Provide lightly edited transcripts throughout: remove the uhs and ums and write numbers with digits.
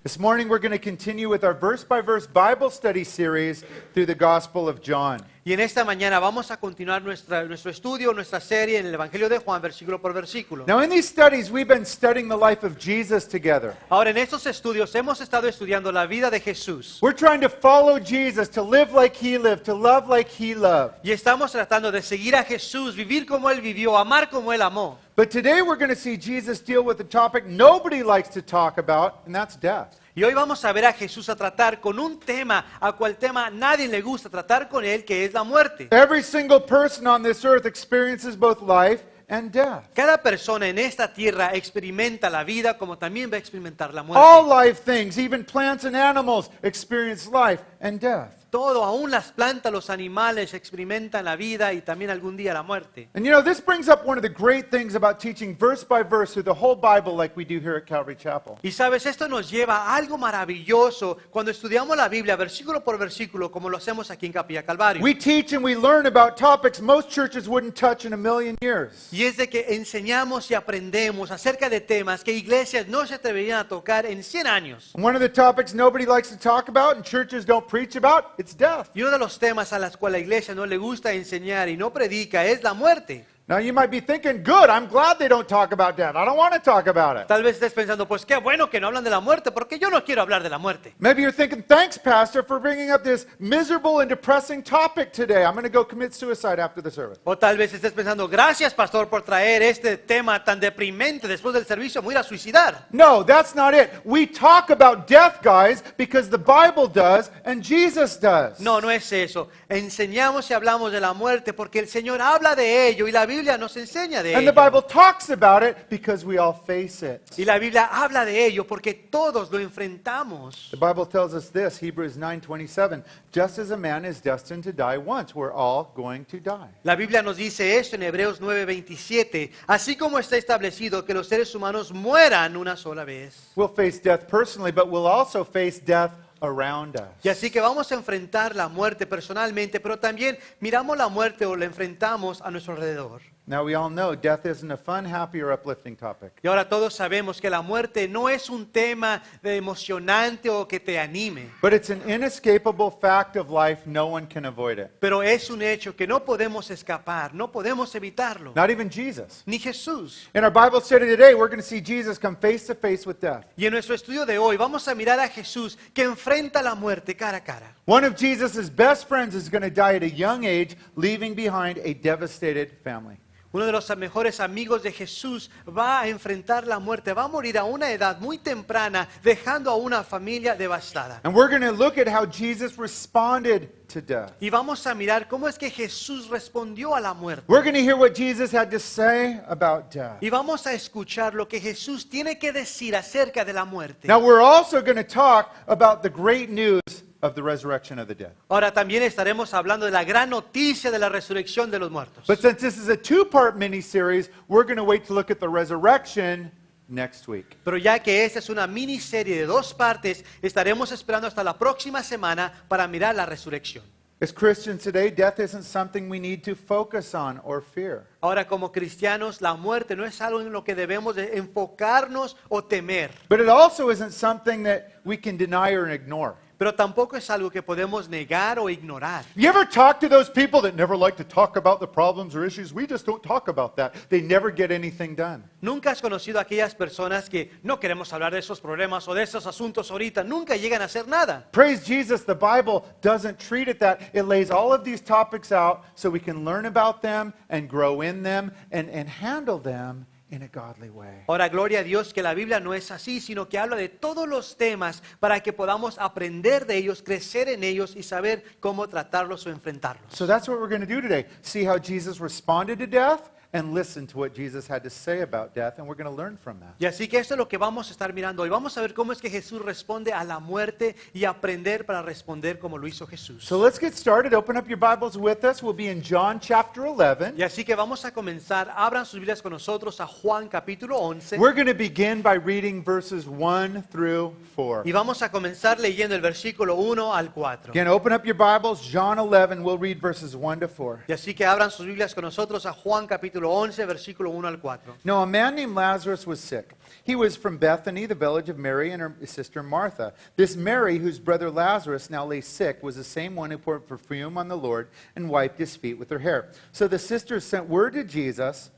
This morning we're going to continue with our verse-by-verse Bible study series through the Gospel of John. Y en esta mañana vamos a continuar nuestro estudio, nuestra serie en el Evangelio de Juan, versículo por versículo. Now in these studies we've been studying the life of Jesus together. Ahora, en estos estudios hemos estado estudiando la vida de Jesús. We're trying to follow Jesus, to live like He lived, to love like He loved. Y estamos tratando de seguir a Jesús, vivir como Él vivió, amar como Él amó. But today we're going to see Jesus deal with a topic nobody likes to talk about, and that's death. Y hoy vamos a ver a Jesús a tratar con un tema, a cual tema nadie le gusta tratar con Él, que es la muerte. Every single person on this earth experiences both life and death. Cada persona en esta tierra experimenta la vida como también va a experimentar la All muerte. life things, even plants and animals, experience life and death. Todo, aún las plantas, los animales experimentan la vida y también algún día la muerte. And you know, this brings up one of the great things about teaching verse by verse through the whole Bible like we do here at Calvary Chapel. Y sabes, esto nos lleva a algo maravilloso cuando estudiamos la Biblia versículo por versículo como lo hacemos aquí en Capilla Calvario. We teach and we learn about topics most churches wouldn't touch in a million years. Y es de que enseñamos y aprendemos acerca de temas que iglesias no se atreverían a tocar en 100 años. And one of the topics nobody likes to talk about and churches don't preach about, it's death. Y uno de los temas a los cuales la iglesia no le gusta enseñar y no predica es la muerte. Now you might be thinking, good, I'm glad they don't talk about death. I don't want to talk about it. Tal vez estés pensando, pues qué bueno que no hablan de la muerte, porque yo no quiero hablar de la muerte. Maybe you're thinking, thanks, Pastor, for bringing up this miserable and depressing topic today. I'm going to go commit suicide after the service. O tal vez estés pensando, gracias pastor por traer este tema tan deprimente después del servicio, me voy a ir a suicidar. No, that's not it. We talk about death, guys, because the Bible does and Jesus does. No, no es eso. Enseñamos y hablamos de la muerte porque el Señor habla de ello y la Biblia nos enseña de And the ello. Bible talks about it because we all face it. Y la Biblia habla de ello porque todos lo enfrentamos. The Bible tells us this, Hebrews 9:27, just as a man is destined to die once, we're all going to die. La Biblia nos dice esto en Hebreos 9:27, así como está establecido que los seres humanos mueran una sola vez. We'll face death personally, but we'll also face death around us. Y así que vamos a enfrentar la muerte personalmente, pero también miramos la muerte o la enfrentamos a nuestro alrededor. Now we all know death isn't a fun, happy, or uplifting topic. Y ahora todos sabemos que la muerte no es un tema emocionante o que te anime, But it's an inescapable fact of life, no one can avoid it. pero es un hecho que no podemos escapar, no podemos evitarlo, Not even Jesus. ni Jesús. In our Bible study today, we're going to see Jesus come face to face with death. Y en nuestro estudio de hoy vamos a mirar a Jesús que enfrenta la muerte cara a cara. One of Jesus' best friends is going to die at a young age, leaving behind a devastated family. Uno de los mejores amigos de Jesús va a enfrentar la muerte, va a morir a una edad muy temprana, dejando a una familia devastada. And we're going to look at how Jesus responded to death. Y vamos a mirar cómo es que Jesús respondió a la muerte. We're going to hear what Jesus had to say about death. Y vamos a escuchar lo que Jesús tiene que decir acerca de la muerte. Now we're also going to talk about the great news of the resurrection of the dead. Ahora también estaremos hablando de la gran noticia de la resurrección de los muertos. But since this is a two-part mini-series, we're going to wait to look at the resurrection next week. Pero ya que esta es una miniserie de 2 partes, estaremos esperando hasta la próxima semana para mirar la resurrección. As Christians today, death isn't something we need to focus on or fear. Ahora, como cristianos, la muerte no es algo en lo que debemos de enfocarnos o temer, But it also isn't something that we can deny or ignore. pero tampoco es algo que podemos negar o ignorar. You ever talk to those people that never like to talk about the problems or issues? We just don't talk about that. They never get anything done. Nunca has conocido a aquellas personas que no queremos hablar de esos problemas o de esos asuntos ahorita, nunca llegan a hacer nada. Praise Jesus, the Bible doesn't treat it that. It lays all of these topics out so we can learn about them and grow in them and handle them in a godly way. Ahora, gloria a Dios que la Biblia no es así, sino que habla de todos los temas para que podamos aprender de ellos, crecer en ellos y saber cómo tratarlos o enfrentarlos. So that's what we're going to do today. See how Jesus responded to death and listen to what Jesus had to say about death, and we're going to learn from that. Y así que esto es lo que vamos a estar mirando hoy. Vamos a ver cómo es que Jesús responde a la muerte y aprender para responder como lo hizo Jesús. So let's get started. Open up your Bibles with us. We'll be in John chapter 11. Y así que vamos a comenzar. Abran sus Biblias con nosotros a Juan capítulo 11. We're going to begin by reading verses 1 through 4. Y vamos a comenzar leyendo el versículo 1 al 4. Again, open up your Bibles, John 11. We'll read verses 1 to 4. Y así que abran sus Biblias con nosotros a Juan capítulo capítulo 11, versículo 1 al 4. Now, a man named Lazarus was sick. He was from Bethany, the village of Mary and her sister Martha. This Mary, whose brother Lazarus now lay sick, was the same one who poured perfume on the Lord and wiped his feet with her hair. So the sisters sent word to Jesus,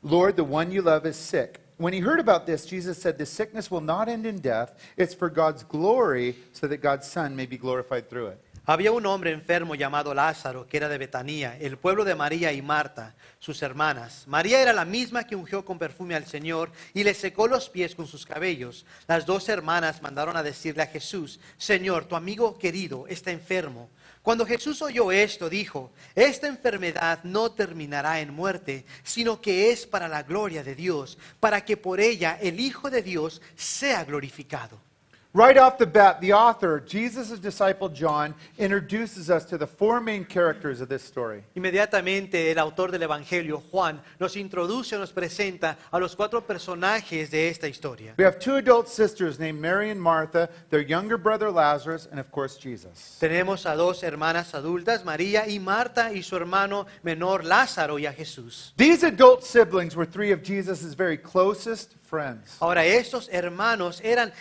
Lord, the one you love is sick. When he heard about this, Jesus said, this sickness will not end in death. It's for God's glory, so that God's Son may be glorified through it. Había un hombre enfermo llamado Lázaro, que era de Betanía, el pueblo de María y Marta, sus hermanas. María era la misma que ungió con perfume al Señor y le secó los pies con sus cabellos. Las dos hermanas mandaron a decirle a Jesús, Señor, tu amigo querido está enfermo. Cuando Jesús oyó esto, dijo, esta enfermedad no terminará en muerte, sino que es para la gloria de Dios, para que por ella el Hijo de Dios sea glorificado. Right off the bat, the author, Jesus' disciple John, introduces us to the four main characters of this story. Inmediatamente el autor del Evangelio, Juan, nos introduce, nos presenta a los cuatro personajes de esta historia. We have two adult sisters named Mary and Martha, their younger brother Lazarus, and of course Jesus. Tenemos a dos hermanas adultas, María y Marta, y su hermano menor Lázaro y a Jesús. These adult siblings were three of Jesus' very closest friends. Ahora, estos hermanos eran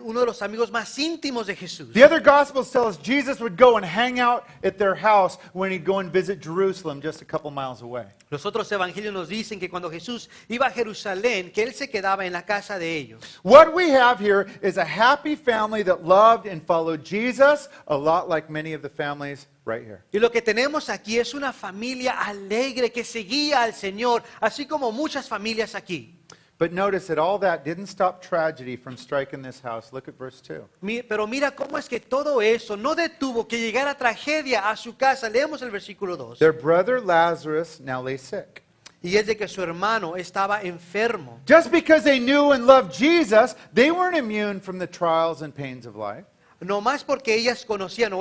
uno de los amigos más íntimos de Jesús. The other Gospels tell us Jesus would go and hang out at their house when he'd go and visit Jerusalem just a couple miles away. Los otros evangelios nos dicen que cuando Jesús iba a Jerusalén, que él se quedaba en la casa de ellos. What we have here is a happy family that loved and followed Jesus, a lot like many of the families right here. Y lo que tenemos aquí es una familia alegre que seguía al Señor, así como muchas familias aquí. But notice that all that didn't stop tragedy from striking this house. Look at verse 2. Pero mira cómo es que todo eso no detuvo que llegara tragedia a su casa. Leemos el versículo 2. Their brother Lazarus now lay sick. Y es de que su hermano estaba enfermo. Just because they knew and loved Jesus, they weren't immune from the trials and pains of life. No más porque ellos conocían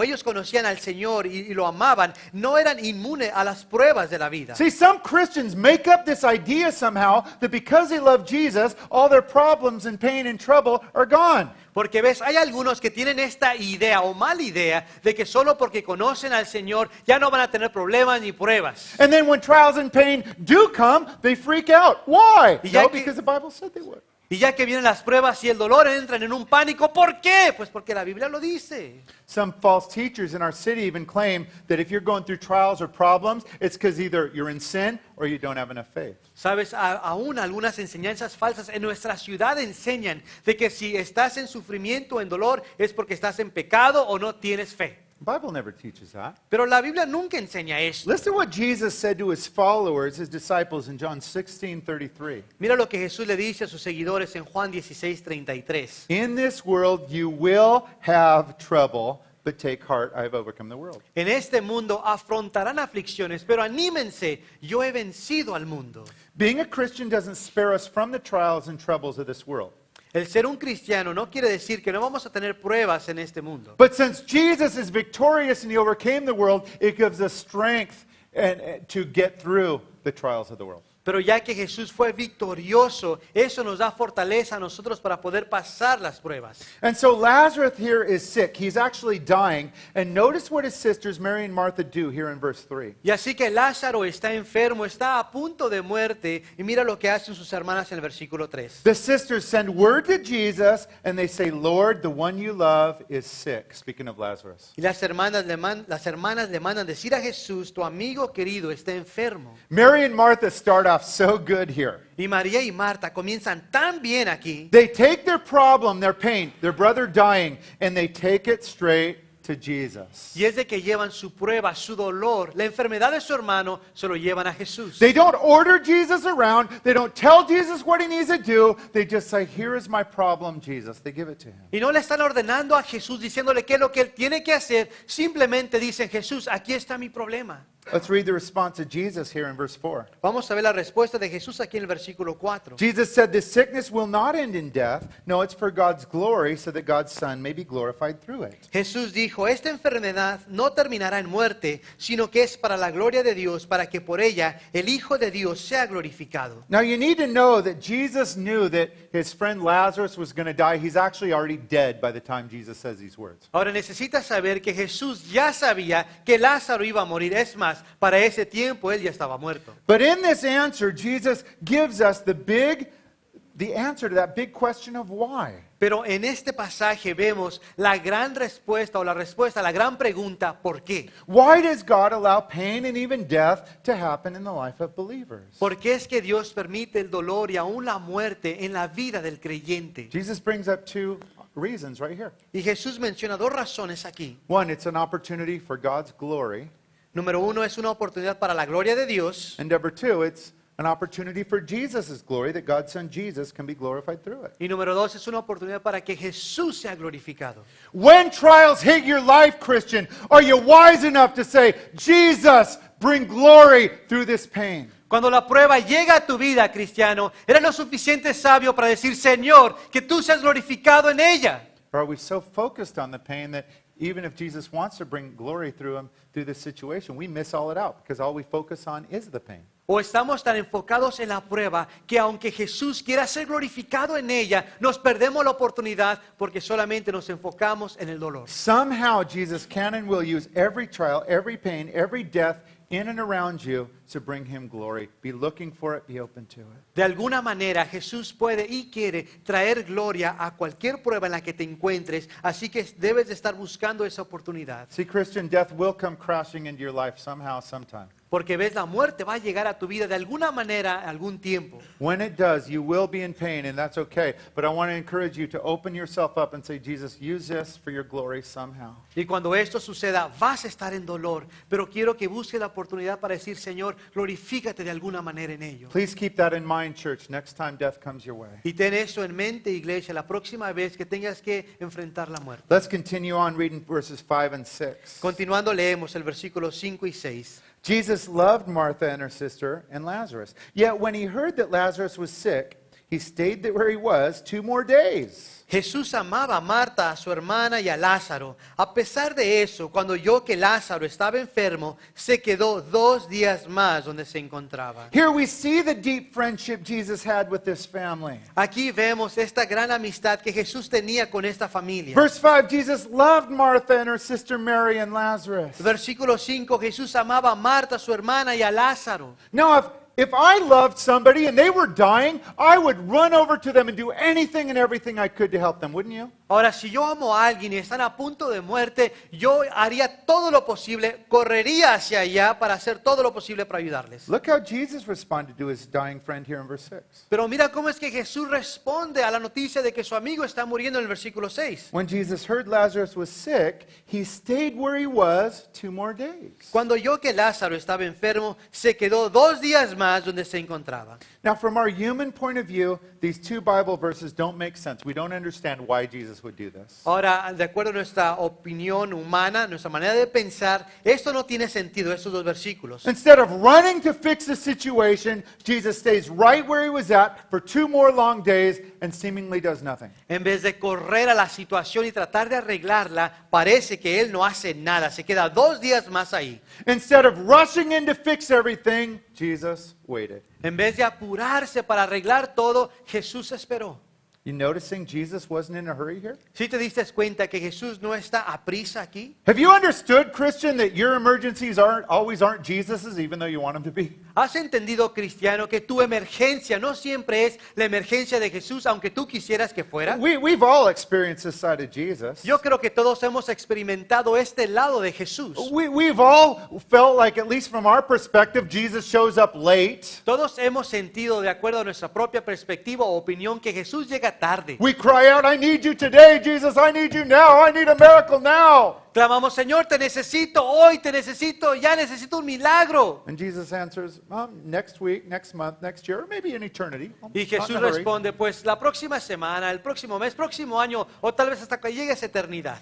al Señor y lo amaban, no eran inmunes a las pruebas de la vida. See, some Christians make up this idea somehow that because they love Jesus, all their problems and pain and trouble are gone. Porque ves, hay algunos que tienen esta idea o mala idea de que solo porque conocen al Señor ya no van a tener problemas ni pruebas. And then when trials and pain do come, they freak out. Why? Y ya No, que- because the Bible said they would. Y ya que vienen las pruebas y el dolor, entran en un pánico. ¿Por qué? Pues porque la Biblia lo dice. Some false teachers in our city even claim that if you're going through trials or problems, it's because either you're in sin or you don't have enough faith. Sabes, aún algunas enseñanzas falsas en nuestra ciudad enseñan de que si estás en sufrimiento o en dolor es porque estás en pecado o no tienes fe. The Bible never teaches that. Pero la Biblia nunca enseña eso. Listen to what Jesus said to his followers, his disciples, in John 16:33. Mira lo que Jesús le dice a sus seguidores en Juan 16:33. In this world you will have trouble, but take heart, I have overcome the world. En este mundo afrontarán aflicciones, pero anímense, yo he vencido al mundo. Being a Christian doesn't spare us from the trials and troubles of this world. El ser un cristiano no quiere decir que no vamos a tener pruebas en este mundo. But since Jesus is victorious and he overcame the world, it gives us strength to get through the trials of the world. Pero ya que Jesús fue victorioso, eso nos da fortaleza a nosotros para poder pasar las pruebas. And so Lazarus here is sick. He's actually dying. And notice what his sisters, Mary and Martha, do here in verse 3. Y así que Lázaro está enfermo, está a punto de muerte, y mira lo que hacen sus hermanas en el versículo 3. The sisters send word to Jesus and they say, Lord, the one you love is sick. Speaking of Lazarus. Y las hermanas le mandan decir a Jesús, tu amigo querido está enfermo. Mary and Martha start off so good here. Y María y Marta comienzan tan bien aquí. They take their problem, their pain, their brother dying, and they take it straight to Jesus. Y es de que llevan su prueba, su dolor, la enfermedad de su hermano, se lo llevan a Jesús. They don't order Jesus around. They don't tell Jesus what he needs to do. They just say, here is my problem, Jesus. They give it to him. Y no le están ordenando a Jesús, diciéndole qué es lo que él tiene que hacer. Simplemente dicen, Jesús, aquí está mi problema. Let's read the response of Jesus here in verse 4. Vamos a ver la respuesta de Jesús aquí en el versículo 4. Jesus said, this sickness will not end in death. No, it's for God's glory, so that God's Son may be glorified through it. Jesús dijo, esta enfermedad no terminará en muerte, sino que es para la gloria de Dios, para que por ella el Hijo de Dios sea glorificado. Now you need to know that Jesus knew that his friend Lazarus was going to die. He's actually already dead by the time Jesus says these words. Ahora necesitas saber que Jesús ya sabía que Lázaro iba a morir. Es más, más, para ese tiempo él ya estaba muerto. But in this answer, Jesus gives us the answer to that big question of why. Pero en este pasaje vemos la gran respuesta o la respuesta a la gran pregunta, ¿por qué? Why does God allow pain and even death to happen in the life of believers? ¿Por qué es que Dios permite el dolor y aún la muerte en la vida del creyente? Jesus brings up two reasons right here. Y Jesús menciona dos razones aquí. One, it's an opportunity for God's glory. Número uno, es una oportunidad para la gloria de Dios. And number two, it's an opportunity for Jesus' glory, that God's Son Jesus can be glorified through it. Y número dos, es una oportunidad para que Jesús sea glorificado. When trials hit your life, Christian, are you wise enough to say, Jesus, bring glory through this pain? Cuando la prueba llega a tu vida, cristiano, ¿eres lo suficiente sabio para decir, Señor, que tú seas glorificado en ella? Or are we so focused on the pain that even if Jesus wants to bring glory through this situation, we miss all it out because all we focus on is the pain? ¿O estamos tan enfocados en la prueba que aunque Jesús quiera ser glorificado en ella, nos perdemos la oportunidad porque solamente nos enfocamos en el dolor? Somehow Jesus can and will use every trial, every pain, every death in and around you to bring Him glory. Be looking for it, be open to it. De alguna manera Jesús puede y quiere traer gloria a cualquier prueba en la que te encuentres, así que debes de estar buscando esa oportunidad. See, Christian, death will come crashing into your life somehow, sometime. Porque ves, la muerte va a llegar a tu vida de alguna manera, algún tiempo. When it does, you will be in pain, and that's okay. But I want to encourage you to open yourself up and say, Jesus, use this for your glory somehow. Y cuando esto suceda, vas a estar en dolor, pero quiero que busques la oportunidad para decir, Señor, glorifícate de alguna manera en ello. Please keep that in mind, church, next time death comes your way. Y ten eso en mente, iglesia, la próxima vez que tengas que enfrentar la muerte. Let's continue on reading verses 5 and 6. Continuando, leemos el versículo 5 y 6. Jesus loved Martha and her sister and Lazarus. Yet when he heard that Lazarus was sick, he stayed there where he was 2 more days. Jesús amaba a Marta, a su hermana y a Lázaro. A pesar de eso, cuando oyó que Lázaro estaba enfermo, se quedó 2 días más donde se encontraba. Here we see the deep friendship Jesus had with this family. Aquí vemos esta gran amistad que Jesús tenía con esta familia. Verse 5, Jesus loved Martha and her sister Mary and Lazarus. Versículo 5, Jesús amaba a Marta, a su hermana y a Lázaro. Now, if I loved somebody and they were dying, I would run over to them and do anything and everything I could to help them, wouldn't you? Ahora, si yo amo a alguien y están a punto de muerte, yo haría todo lo posible, correría hacia allá para hacer todo lo posible para ayudarles. Look how Jesus responded to his dying friend here in verse 6. Pero mira cómo es que Jesús responde a la noticia de que su amigo está muriendo en el versículo 6. When Jesus heard Lazarus was sick, he stayed where he was 2 more days. Cuando oyó que Lázaro estaba enfermo, se quedó 2 días más donde se encontraba. Now, from our human point of view, these 2 Bible verses don't make sense. We don't understand why Jesus would do this. Ahora, de acuerdo a nuestra opinión humana, nuestra manera de pensar, esto no tiene sentido, estos 2 versículos. Instead of running to fix the situation, Jesus stays right where he was at for 2 more long days and seemingly does nothing. En vez de correr a la situación y tratar de arreglarla, parece que él no hace nada, se queda 2 días más ahí. Instead of rushing in to fix everything, Jesus waited. En vez de apurarse para arreglar todo, Jesús esperó. You noticing Jesus wasn't in a hurry here? ¿Sí te diste cuenta que Jesús no está a prisa aquí? Have you understood, Christian, that your emergencies always aren't Jesus's, even though you want them to be? ¿Has entendido, cristiano, que tu emergencia no siempre es la emergencia de Jesús, aunque tú quisieras que fuera? We've all experienced this side of Jesus. Yo creo que todos hemos experimentado este lado de Jesús. We've all felt like, at least from our perspective, Jesus shows up late. Todos hemos sentido, de acuerdo a nuestra propia perspectiva o opinión, que Jesús llega tarde. We cry out, I need you today, Jesus, I need you now, I need a miracle now. Clamamos, Señor, te necesito hoy, te necesito ya, necesito un milagro. And Jesus answers, next week, next month, next year, or maybe in eternity. Y Jesús Not in a hurry. responde, pues la próxima semana, el próximo mes, próximo año, o tal vez hasta que llegue esa eternidad.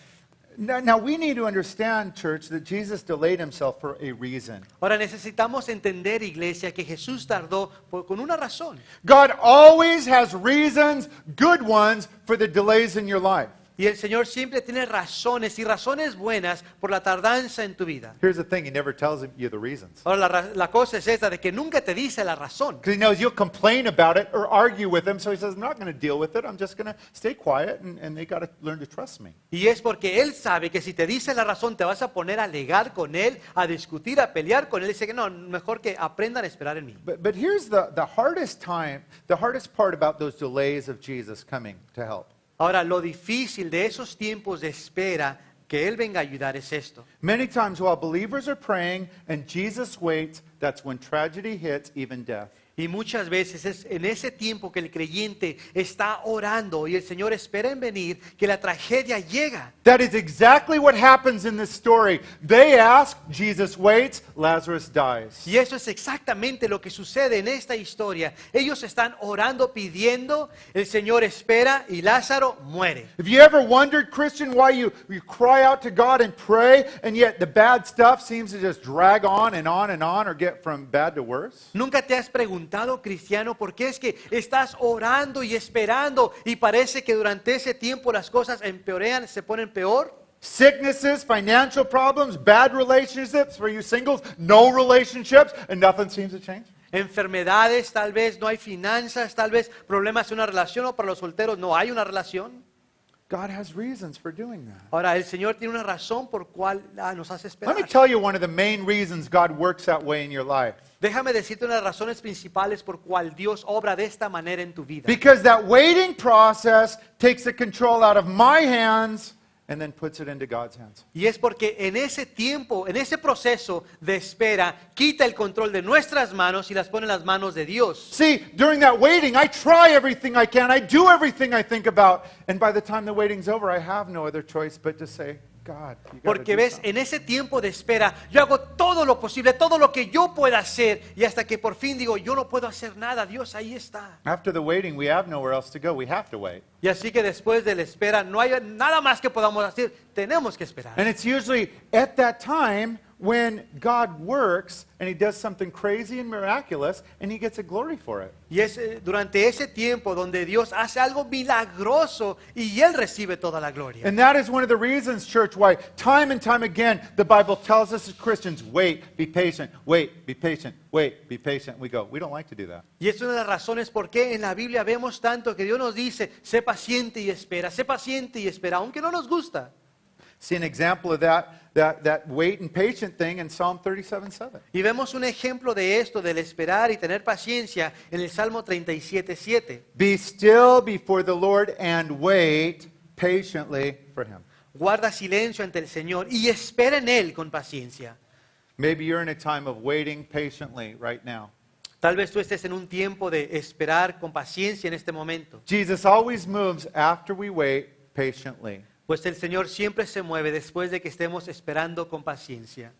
Now we need to understand, church, that Jesus delayed himself for a reason. Ahora necesitamos entender, iglesia, que Jesús tardó con una razón. God always has reasons, good ones, for the delays in your life. Y el Señor siempre tiene razones y razones buenas por la tardanza en tu vida. Here's the thing, he never tells you the reasons. Ahora, la cosa es esta, de que nunca te dice la razón. Because he knows you'll complain about it or argue with him, so he says, I'm not going to deal with it. I'm just going to stay quiet, and they got to learn to trust me. Y es porque Él sabe que si te dice la razón, te vas a poner a alegar con Él, a discutir, a pelear con Él. Dice que no, mejor que aprendan a esperar en mí. But here's the hardest part about those delays of Jesus coming to help. Ahora, lo difícil de esos tiempos de espera que Él venga a ayudar es esto. Many times while believers are praying and Jesus waits, that's when tragedy hits, even death. Y muchas veces es en ese tiempo que el creyente está orando y el Señor espera en venir que la tragedia llega. That is exactly what happens in this story. They ask, Jesus waits, Lazarus dies. Y eso es exactamente lo que sucede en esta historia. Ellos están orando, pidiendo, el Señor espera y Lázaro muere. Have you ever wondered, Christian, why you cry out to God and pray, and yet the bad stuff seems to just drag on and on and on, or get from bad to worse? ¿Nunca te has preguntado, cristiano, por qué es que estás orando y esperando y parece que durante ese tiempo las cosas empeoran, se ponen peor? Sicknesses, financial problems, bad relationships for you singles, no relationships, and nothing seems to change. Enfermedades, tal vez no hay finanzas, tal vez problemas en una relación, o para los solteros no hay una relación. God has reasons for doing that. Ahora, el Señor tiene una razón por cual nos hace Let me esperar. tell you one of the main reasons God works that way in your life. Déjame decirte unas razones principales por cual Dios obra de esta manera en tu vida. Because that waiting process takes the control out of my hands and then puts it into God's hands. Y es porque en ese tiempo, en ese proceso de espera, quita el control de nuestras manos y las pone en las manos de Dios. See, during that waiting, I try everything I can. I do everything I think about. And by the time the waiting's over, I have no other choice but to say, God, you gotta Porque do ves, something. en ese tiempo de espera, yo hago todo lo posible, todo lo que yo pueda hacer, y hasta que por fin digo, yo no puedo hacer nada, Dios ahí está. After the waiting, we have nowhere else to go. We have to wait. Y así que después de la espera, no hay nada más que podamos hacer, tenemos que esperar. And it's usually at that time when God works and he does something crazy and miraculous and he gets a glory for it. Y es durante ese tiempo donde Dios hace algo milagroso y Él recibe toda la gloria. And that is one of the reasons, church, why time and time again the Bible tells us as Christians, wait, be patient, wait, be patient, wait, be patient. We go, we don't like to do that. Y es una de las razones por qué en la Biblia vemos tanto que Dios nos dice, sé paciente y espera, aunque no nos gusta. See an example of that wait and patient thing in Psalm 37:7. Y vemos un ejemplo de esto, del esperar y tener paciencia, en el Salmo 37:7. Be still before the Lord and wait patiently for him. Guarda silencio ante el Señor y espera en Él con paciencia. Maybe you're in a time of waiting patiently right now. Tal vez tú estés en un tiempo de esperar con paciencia en este momento. Jesus always moves after we wait patiently. Pues el Señor siempre se mueve después de que estemos esperando con paciencia.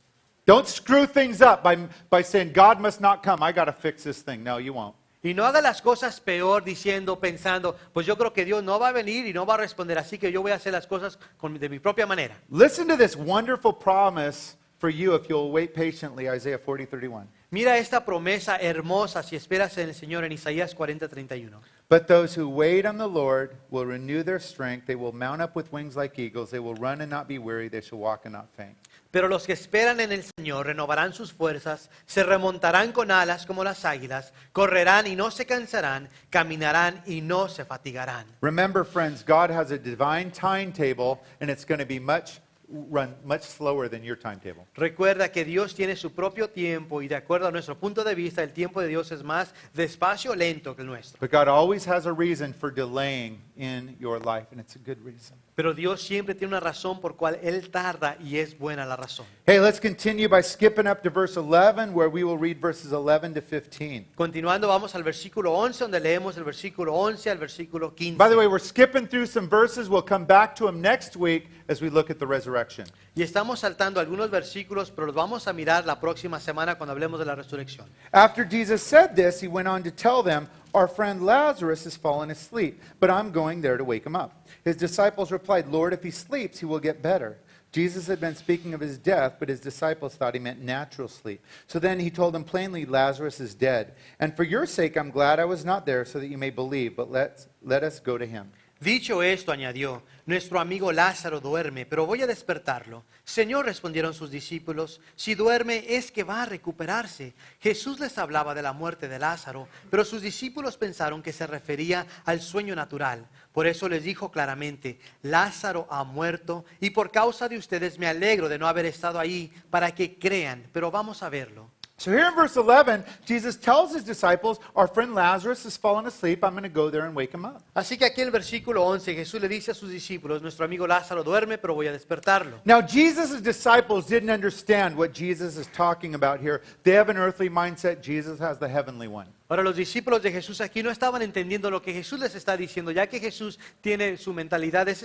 Don't screw things up by saying, God must not come. I got to fix this thing. No, you won't. Y no haga las cosas peor diciendo, pensando, pues yo creo que Dios no va a venir y no va a responder, así que yo voy a hacer las cosas de mi propia manera. Listen to this wonderful promise for you if you'll wait patiently, Isaiah 40:31. Mira esta promesa hermosa si esperas en el Señor en Isaías 40:31. But those who wait on the Lord will renew their strength. They will mount up with wings like eagles. They will run and not be weary. They shall walk and not faint. Pero los que esperan en el Señor renovarán sus fuerzas, se remontarán con alas como las águilas, correrán y no se cansarán, caminarán y no se fatigarán. Remember, friends, God has a divine timetable, and it's going to be run much slower than your timetable. Recuerda que Dios tiene su propio tiempo y de acuerdo a nuestro punto de vista, el tiempo de Dios es más despacio, lento que el nuestro. But God always has a reason for delaying in your life, and it's a good reason. Pero Dios siempre tiene una razón por cual Él tarda y es buena la razón. Hey, let's continue by skipping up to verse 11, where we will read verses 11 to 15. Continuando, vamos al versículo 11, donde leemos el versículo 11 al versículo 15. By the way, we're skipping through some verses. We'll come back to them next week as we look at the resurrection. Y estamos saltando algunos versículos, pero los vamos a mirar la próxima semana cuando hablemos de la resurrección. After Jesus said this, he went on to tell them, our friend Lazarus has fallen asleep, but I'm going there to wake him up. His disciples replied, Lord, if he sleeps, he will get better. Jesus had been speaking of his death, but his disciples thought he meant natural sleep. So then he told them plainly, Lazarus is dead. And for your sake, I'm glad I was not there so that you may believe, but let us go to him. Dicho esto, añadió, nuestro amigo Lázaro duerme, pero voy a despertarlo. Señor, respondieron sus discípulos, si duerme es que va a recuperarse. Jesús les hablaba de la muerte de Lázaro, pero sus discípulos pensaron que se refería al sueño natural. Por eso les dijo claramente, Lázaro ha muerto y por causa de ustedes me alegro de no haber estado ahí para que crean, pero vamos a verlo. So here in verse 11, Jesus tells his disciples, our friend Lazarus has fallen asleep. I'm going to go there and wake him up. Así que aquí en el versículo 11 Jesús le dice a sus discípulos, nuestro amigo Lázaro duerme, pero voy a despertarlo. Now, Jesus' disciples didn't understand what Jesus is talking about here. They have an earthly mindset. Jesus has the heavenly one. Ahora los discípulos de Jesús aquí no estaban entendiendo lo que Jesús les está diciendo, ya que Jesús tiene su mentalidad es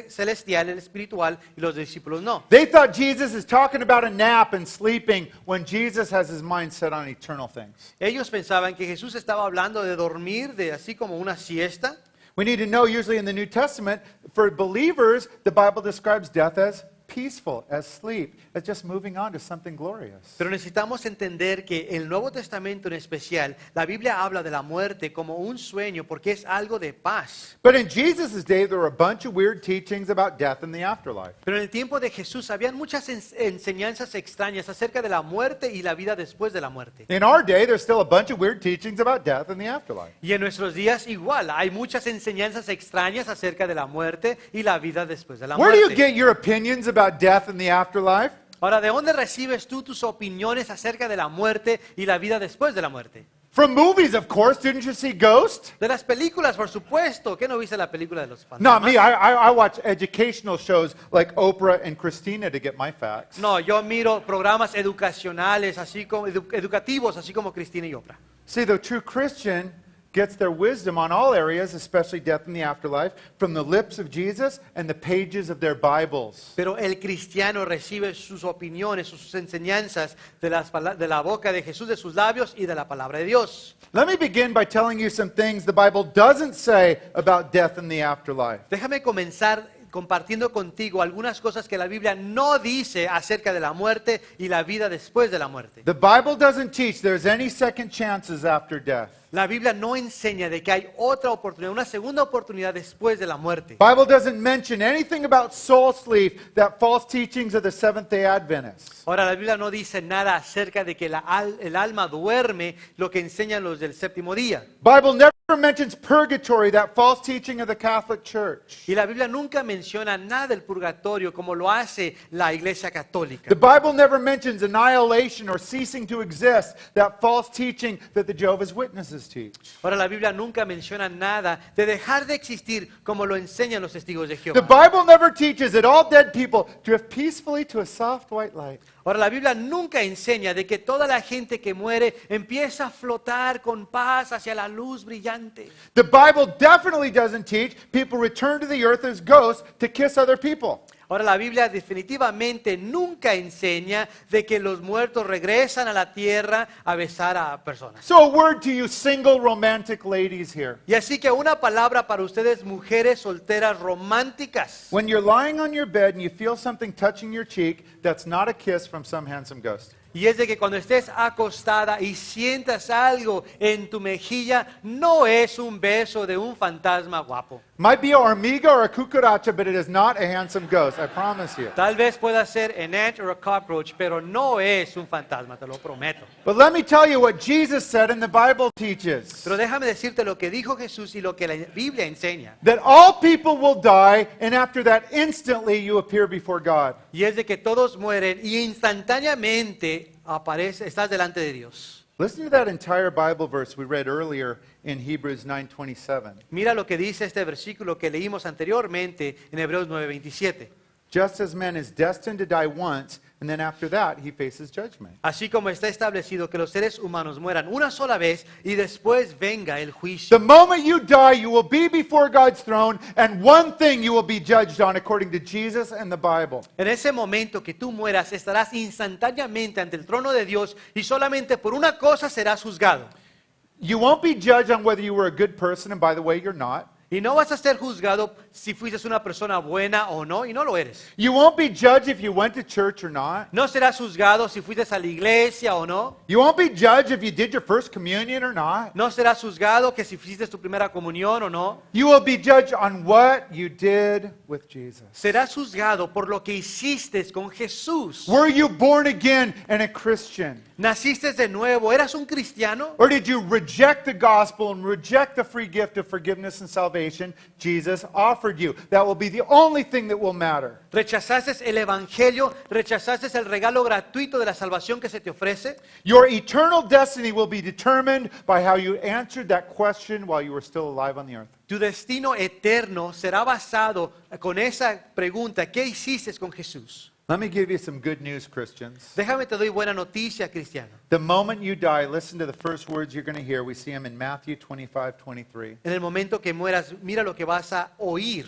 celestial, el espiritual, y los discípulos no. They thought Jesus is talking about a nap and sleeping when Jesus has his mind set on eternal things. Ellos pensaban que Jesús estaba hablando de dormir, de así como una siesta. We need to know, usually in the New Testament, for believers, the Bible describes death as peaceful, as sleep, as just moving on to something glorious. Pero necesitamos entender que el Nuevo Testamento en especial, la Biblia habla de la muerte como un sueño porque es algo de paz. But in Jesus' day, there were a bunch of weird teachings about death and the afterlife. Pero en el tiempo de Jesús habían muchas enseñanzas extrañas acerca de la muerte y la vida después de la muerte. In our day, there's still a bunch of weird teachings about death and the afterlife. Y en nuestros días igual, hay muchas enseñanzas extrañas acerca de la muerte y la vida después de la Where do you muerte. get your opinions about death and the afterlife? Ahora, ¿de dónde recibes tú tus opiniones acerca de la muerte y la vida después de la muerte? From movies, of course. Didn't you see Ghost? De las películas, por supuesto. ¿Qué no viste la película de los Not fantasmas? me. I watch educational shows like Oprah and Christina to get my facts. No, yo miro programas educacionales, así como educativos, así como Cristina y Oprah. See, the true Christian gets their wisdom on all areas, especially death and the afterlife, from the lips of Jesus and the pages of their Bibles. Pero el cristiano recibe sus opiniones, sus enseñanzas de la boca de Jesús, de sus labios y de la palabra de Dios. Let me begin by telling you some things the Bible doesn't say about death and the afterlife. Déjame comenzar compartiendo contigo algunas cosas que la Biblia no dice acerca de la muerte y la vida después de la muerte. The Bible doesn't teach there's any second chances after death. La Biblia no enseña de que hay otra oportunidad, una segunda oportunidad después de la muerte. Bible doesn't mention anything about soul sleep, that false teachings of the Seventh-day Adventists. Ahora, la Biblia no dice nada acerca de que el alma duerme, lo que enseñan los del séptimo día. Bible never mentions purgatory, that false teaching of the Catholic Church. Y la Biblia nunca menciona nada del purgatorio como lo hace la Iglesia Católica. The Bible never mentions annihilation or ceasing to exist, that false teaching that the Jehovah's Witnesses teach. Ahora, la Biblia nunca menciona nada de dejar de existir como lo enseñan los testigos de The Jehová. Bible never teaches that all dead people drift peacefully to a soft white light. Ahora, la Biblia nunca enseña de que toda la gente que muere empieza a flotar con paz hacia la luz brillante. The Bible definitely doesn't teach people return to the earth as ghosts to kiss other people. Ahora, la Biblia definitivamente nunca enseña de que los muertos regresan a la tierra a besar a personas. So a word to you single romantic ladies here. Y así que una palabra para ustedes, mujeres solteras románticas. When you're lying on your bed and you feel something touching your cheek, that's not a kiss from some handsome ghost. Y es de que cuando estés acostada y sientas algo en tu mejilla, no es un beso de un fantasma guapo. Might be a hormiga or a cucaracha, but it is not a handsome ghost, I promise you. Tal vez pueda ser an ant or a cockroach, pero no es un fantasma, te lo prometo. But let me tell you what Jesus said and the Bible teaches. Pero déjame decirte lo que dijo Jesús y lo que la Biblia enseña. That all people will die, and after that instantly you appear before God. Y es de que todos mueren y instantáneamente estás delante de Dios. Listen to that entire Bible verse we read earlier in Hebrews 9:27. Mira lo que dice este versículo que leímos anteriormente en Hebreos 9:27. Just as man is destined to die once, and then after that he faces judgment. Así como está establecido que los seres humanos mueran una sola vez y después venga el juicio. The moment you die, you will be before God's throne, and one thing you will be judged on according to Jesus and the Bible. En ese momento que tú mueras, estarás instantáneamente ante el trono de Dios y solamente por una cosa serás juzgado. You won't be judged on whether you were a good person, and by the way, you're not. Y no vas a ser juzgado si fuiste una persona buena o no, y no lo eres. You won't be judged if you went to church or not. No serás juzgado si fuiste a la iglesia o no. You won't be judged if you did your first communion or not. No serás juzgado que si hiciste tu primera comunión o no. You will be judged on what you did with Jesus. Serás juzgado por lo que hiciste con Jesús. Were you born again and a Christian? ¿Naciste de nuevo? ¿Eras un cristiano? Or did you reject the gospel and reject the free gift of forgiveness and salvation Jesus offered you? That will be the only thing that will matter. ¿Rechazaste el evangelio? ¿Rechazaste el regalo gratuito de la salvación que se te ofrece? Your eternal destiny will be determined by how you answered that question while you were still alive on the earth. Tu destino eterno será basado con esa pregunta: ¿qué hiciste con Jesús? Let me give you some good news, Christians. Déjame te doy buena noticia, cristiano. The moment you die, listen to the first words you're going to hear. We see them in Matthew 25:23. En el momento que mueras, mira lo que vas a oír.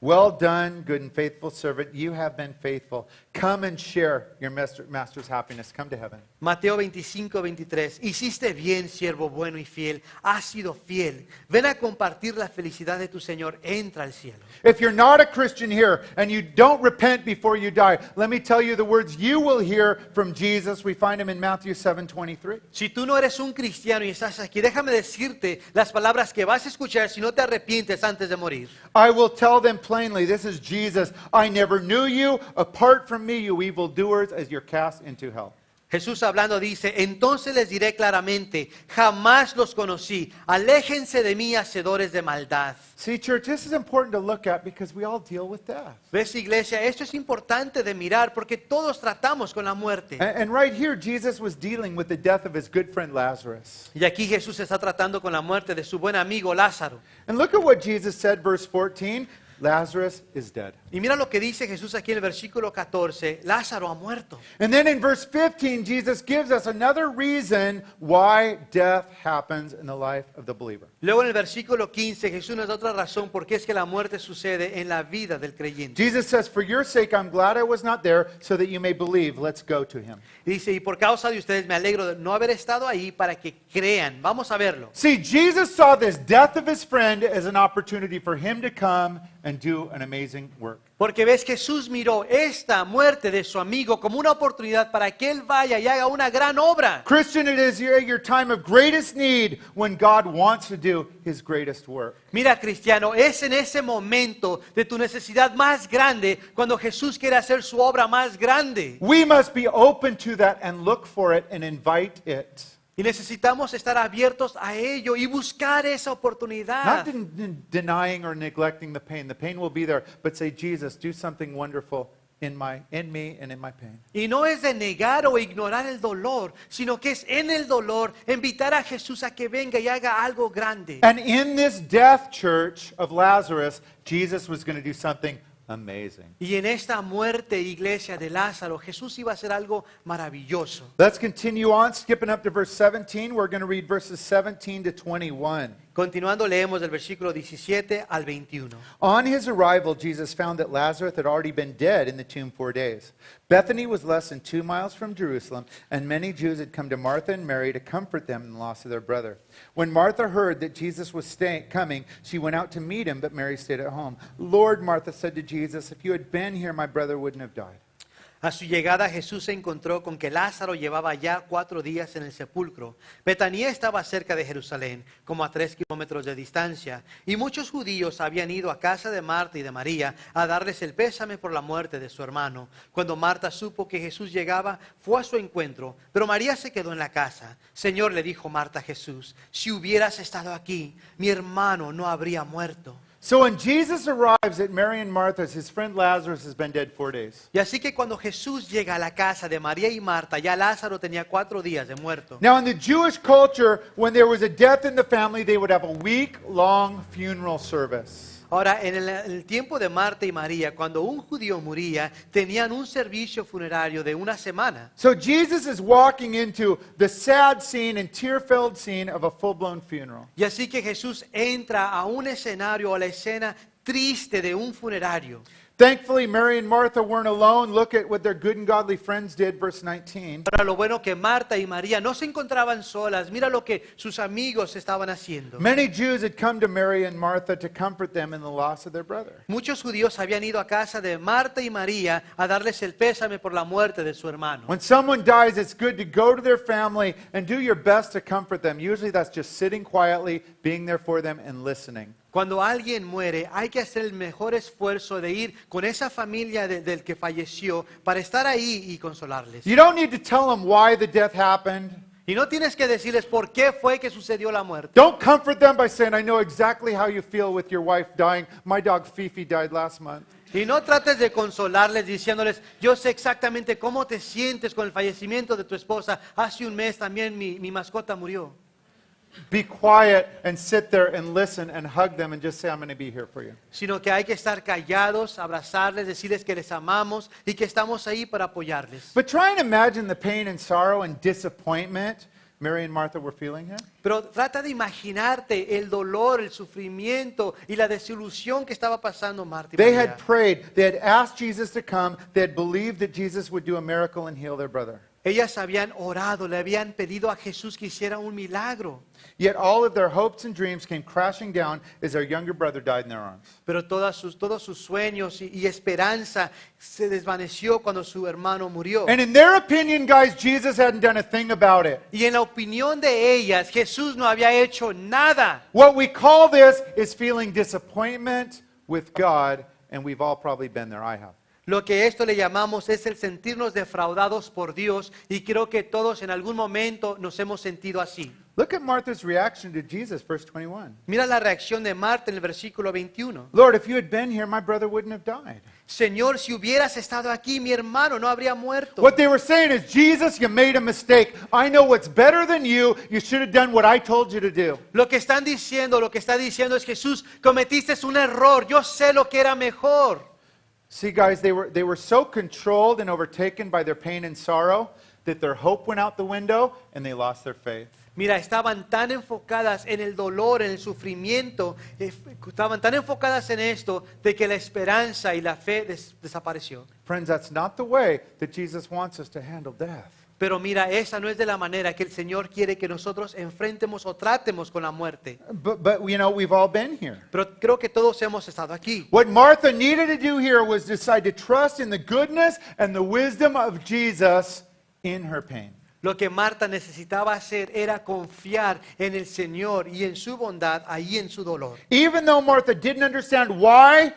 Well done, good and faithful servant. You have been faithful. Come and share your master's happiness. Come to heaven. Mateo 25:23. Hiciste bien, siervo bueno y fiel. Has sido fiel. Ven a compartir la felicidad de tu Señor. Entra al cielo. If you're not a Christian here and you don't repent before you die, let me tell you the words you will hear from Jesus. We find them in Matthew 7:23. Si tú no eres un cristiano y estás aquí, déjame decirte las palabras que vas a escuchar si no te arrepientes antes de morir. I will tell them plainly, this is Jesus. I never knew you. Apart from me, you evildoers, as you're cast into hell. Jesús hablando dice: entonces les diré claramente, jamás los conocí. Aléjense de mí, hacedores de maldad. See, church, this is important to look at because we all deal with death. ¿Ves, iglesia? Esto es importante de mirar porque todos tratamos con la muerte. And right here, Jesus was dealing with the death of his good friend Lazarus. Y aquí Jesús está tratando con la muerte de su buen amigo Lázaro. And look at what Jesus said, verse 14. Lazarus is dead. Y mira lo que dice Jesús aquí en el versículo 14. Lázaro ha muerto. And then in verse 15, Jesus gives us another reason why death happens in the life of the believer. Luego en el versículo 15 Jesús nos da otra razón por qué es que la muerte sucede en la vida del creyente. Jesus says, for your sake, I'm glad I was not there so that you may believe. Let's go to him. Y dice: y por causa de ustedes me alegro de no haber estado ahí para que crean. Vamos a verlo. See, Jesus saw this death of his friend as an opportunity for him to come and do an amazing work. Porque ves, Jesús miró esta muerte de su amigo como una oportunidad para que él vaya y haga una gran obra. Christian, it is your time of greatest need when God wants to do his greatest work. Mira, cristiano, es en ese momento de tu necesidad más grande cuando Jesús quiere hacer su obra más grande. We must be open to that and look for it and invite it. Y necesitamos estar abiertos a ello y buscar esa oportunidad. Not denying or neglecting the pain. The pain will be there, but say, Jesus, do something wonderful in me and in my pain. Y no es de negar o ignorar el dolor, sino que es en el dolor invitar a Jesús a que venga y haga algo grande. And in this death, church, of Lazarus, Jesus was going to do something amazing. Y en esta muerte, iglesia de Lázaro, Jesús iba a hacer algo maravilloso. Let's continue on, skipping up to verse 17. We're going to read verses 17 to 21. Continuando, leemos del versículo 17 al 21. On his arrival, Jesus found that Lazarus had already been dead in the tomb 4 days. Bethany was less than 2 miles from Jerusalem, and many Jews had come to Martha and Mary to comfort them in the loss of their brother. When Martha heard that Jesus was coming, she went out to meet him, but Mary stayed at home. Lord, Martha said to Jesus, if you had been here, my brother wouldn't have died. A su llegada, Jesús se encontró con que Lázaro llevaba ya 4 días en el sepulcro. Betanía estaba cerca de Jerusalén, como a 3 kilómetros de distancia, y muchos judíos habían ido a casa de Marta y de María a darles el pésame por la muerte de su hermano. Cuando Marta supo que Jesús llegaba, fue a su encuentro, pero María se quedó en la casa. Señor, le dijo Marta a Jesús, si hubieras estado aquí, mi hermano no habría muerto. So when Jesus arrives at Mary and Martha's, his friend Lazarus has been dead 4 days. Y así que cuando Jesús llega a la casa de María y Marta, ya Lázaro tenía 4 días de muerto. Now in the Jewish culture, when there was a death in the family, they would have a week-long funeral service. Ahora, en el tiempo de Marta y María, cuando un judío moría, tenían un servicio funerario de 1 semana. So Jesus is walking into the sad scene and tear-filled scene of a full-blown funeral. Y así que Jesús entra a un escenario, a la escena triste de un funerario. Thankfully, Mary and Martha weren't alone. Look at what their good and godly friends did, verse 19. Ahora lo bueno que Marta y María no se encontraban solas. Mira lo que sus amigos estaban haciendo. Many Jews had come to Mary and Martha to comfort them in the loss of their brother. Muchos judíos habían ido a casa de Marta y María a darles el pésame por la muerte de su hermano. When someone dies, it's good to go to their family and do your best to comfort them. Usually that's just sitting quietly, being there for them, and listening. Cuando alguien muere, hay que hacer el mejor esfuerzo de ir con esa familia del que falleció para estar ahí y consolarles. You don't need to tell them why the death happened. Y no tienes que decirles por qué fue que sucedió la muerte. Don't comfort them by saying, I know exactly how you feel with your wife dying. My dog Fifi died last month. Y no trates de consolarles diciéndoles, yo sé exactamente cómo te sientes con el fallecimiento de tu esposa. Hace un mes también mi mascota murió. Be quiet and sit there and listen and hug them and just say, I'm going to be here for you. Sino que hay que estar callados, abrazarles, decirles que les amamos y que estamos ahí para apoyarles. But try and imagine the pain and sorrow and disappointment Mary and Martha were feeling here. Pero trata de imaginarte el dolor, el sufrimiento y la desilusión que estaba pasando Marta y They María. had prayed. They had asked Jesus to come. They had believed that Jesus would do a miracle and heal their brother. Ellas habían orado, le habían pedido a Jesús que hiciera un milagro. Yet all of their hopes and dreams came crashing down as their younger brother died in their arms. Pero todos sus sueños y esperanza se desvaneció cuando su hermano murió. And in their opinion, guys, Jesus hadn't done a thing about it. Y en la opinión de ellas, Jesús no había hecho nada. What we call this is feeling disappointment with God, and we've all probably been there. I have. Lo que esto le llamamos es el sentirnos defraudados por Dios y creo que todos en algún momento nos hemos sentido así. Look at Martha's reaction to Jesus, verse 21. Mira la reacción de Marta en el versículo 21. Lord, if you had been here, my brother wouldn't have died. Señor, si hubieras estado aquí, mi hermano no habría muerto. What they were saying is, Jesus, you made a mistake. I know what's better than you. You should have done what I told you to do. Lo que está diciendo es Jesús, cometiste un error, yo sé lo que era mejor. See, guys, they were so controlled and overtaken by their pain and sorrow that their hope went out the window and they lost their faith. Mira, estaban tan enfocadas en el dolor, en el sufrimiento, estaban tan enfocadas en esto de que la esperanza y la fe desapareció. Friends, that's not the way that Jesus wants us to handle death. Pero mira, esa no es de la manera que el Señor quiere que nosotros enfrentemos o tratemos con la muerte. But you know, we've all been here. Pero creo que todos hemos estado aquí. What Martha needed to do here was decide to trust in the goodness and the wisdom of Jesus in her pain. Lo que Marta necesitaba hacer era confiar en el Señor y en su bondad ahí en su dolor. Even though Martha didn't understand why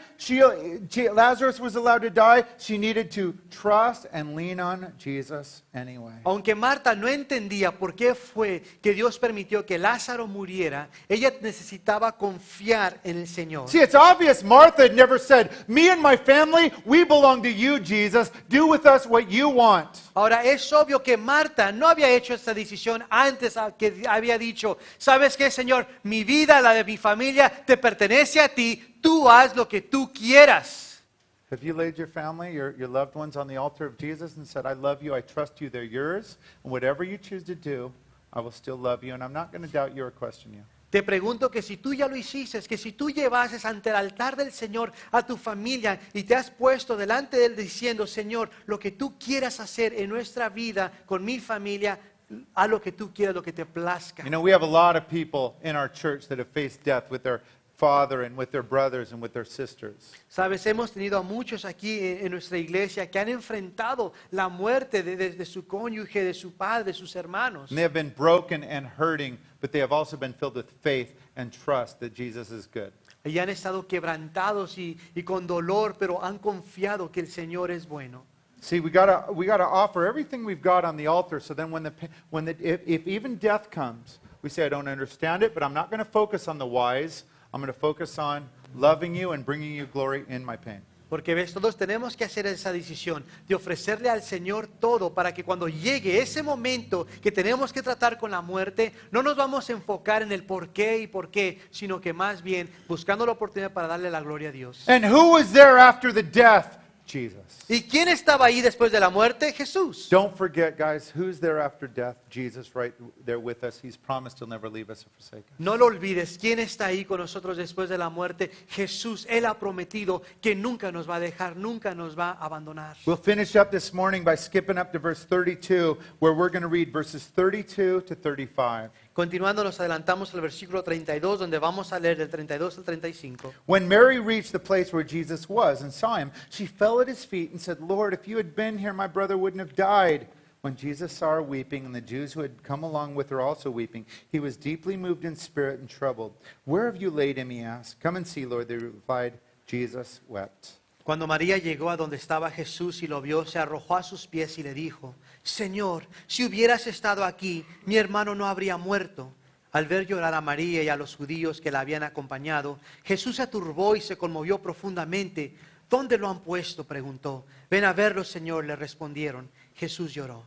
Lazarus was allowed to die, she needed to trust and lean on Jesus anyway. Aunque Marta no entendía por qué fue que Dios permitió que Lázaro muriera, ella necesitaba confiar en el Señor. See, it's obvious Martha had never said, me and my family, we belong to you, Jesus. Do with us what you want. Ahora, es obvio que Marta no había hecho esta decisión antes que había dicho, ¿sabes qué, Señor? Mi vida, la de mi familia, te pertenece a ti. Tú haz lo que tú quieras. Have you laid your family, your loved ones on the altar of Jesus and said, I love you, I trust you, they're yours, and whatever you choose to do, I will still love you, and I'm not going to doubt you or question you. Te pregunto que si tú ya lo hiciste, que si tú llevases ante el altar del Señor a tu familia y te has puesto delante de Él diciendo, Señor, lo que tú quieras hacer en nuestra vida con mi familia, haz lo que tú quieras, lo que te plazca. You know, we have a lot of people in our church that have faced death with their father and with their brothers and with their sisters. Sabes, hemos tenido a muchos aquí en nuestra iglesia que han enfrentado la muerte de su cónyuge, de su padre, de sus hermanos. And they have been broken and hurting, but they have also been filled with faith and trust that Jesus is good. Y han estado quebrantados y con dolor, pero han confiado que el Señor es bueno. See, we gotta offer everything we've got on the altar. So then, if even death comes, we say, I don't understand it, but I'm not going to focus on the whys. I'm going to focus on loving you and bringing you glory in my pain. Porque ves, todos tenemos que hacer esa decisión de ofrecerle al Señor todo para que cuando llegue ese momento que tenemos que tratar con la muerte, no nos vamos a enfocar en el por qué, sino que más bien buscando la oportunidad para darle la gloria a Dios. And who was there after the death? Jesus. ¿Y quién estaba ahí después de la muerte? Jesús. Don't forget, guys, who's there after death? Jesus right there with us. He's promised he'll never leave us or forsake us. No lo olvides, ¿quién está ahí con nosotros después de la muerte? Jesús. Él ha prometido que nunca nos va a dejar, nunca nos va a abandonar. We'll finish up this morning by skipping up to verse 32, where we're going to read verses 32 to 35. Continuando, nos adelantamos al versículo 32, donde vamos a leer del 32 al 35. When Mary reached the place where Jesus was and saw him, she fell at his feet and said, Lord, if you had been here, my brother wouldn't have died. When Jesus saw her weeping, and the Jews who had come along with her also weeping, he was deeply moved in spirit and troubled. Where have you laid him? He asked. Come and see, Lord, they replied. Jesus wept. Cuando María llegó a donde estaba Jesús y lo vio, se arrojó a sus pies y le dijo, Señor, si hubieras estado aquí, mi hermano no habría muerto. Al ver llorar a María y a los judíos que la habían acompañado, Jesús se turbó y se conmovió profundamente. ¿Dónde lo han puesto?, preguntó. Ven a verlo, Señor, le respondieron. Jesús lloró.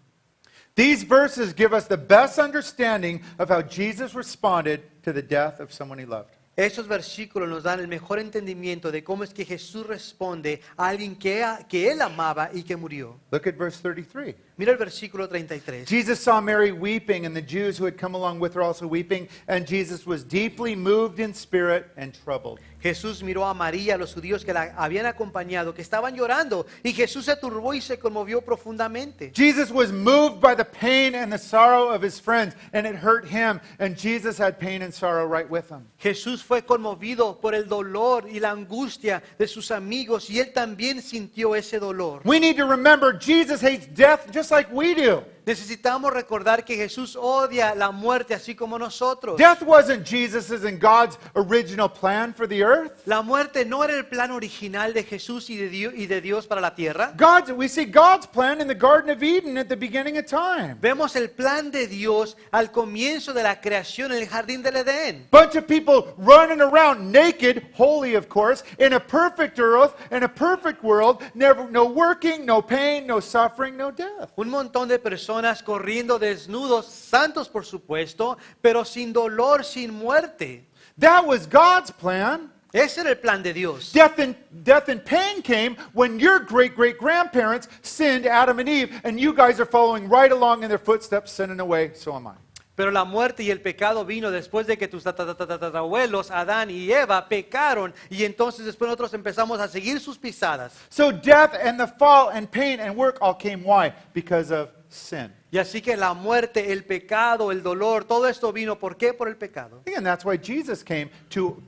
These verses give us the best understanding of how Jesus responded to the death of someone he loved. Esos versículos nos dan el mejor entendimiento de cómo es que Jesús responde a alguien que él amaba y que murió. Look at verse 33. Mira el versículo 33. Jesus saw Mary weeping, and the Jews who had come along with her also weeping, and Jesus was deeply moved in spirit and troubled. Jesús miró a María, a los judíos que la habían acompañado, que estaban llorando, y Jesús se turbó y se conmovió profundamente. Jesus was moved by the pain and the sorrow of his friends, and it hurt him, and Jesus had pain and sorrow right with him. Jesús fue conmovido por el dolor y la angustia de sus amigos, y él también sintió ese dolor. We need to remember Jesus hates death just like we do. Necesitamos recordar que Jesús odia la muerte así como nosotros. Death wasn't Jesus's and God's original plan for the earth. La muerte no era el plan original de Jesús y de Dios para la tierra. We see God's plan in the Garden of Eden at the beginning of time. Vemos el plan de Dios al comienzo de la creación en el jardín del Edén. Bunch of people running around naked, holy of course, in a perfect earth, in a perfect world, no working, no pain, no suffering, no death. Un montón de personas corriendo desnudos, santos por supuesto, pero sin dolor, sin muerte. That was God's plan. Ese era el plan de Dios. Death and pain came when your great-great-grandparents sinned, Adam and Eve, and you guys are following right along in their footsteps, sinning away, so am I. Pero la muerte y el pecado vino después de que tus tatarabuelos, Adán y Eva, pecaron, y entonces después nosotros empezamos a seguir sus pisadas. So death and the fall and pain and work all came, why? Because of sin. Y así que la muerte, el pecado, el dolor, todo esto vino, ¿por qué? Por el pecado. And that's why Jesus came to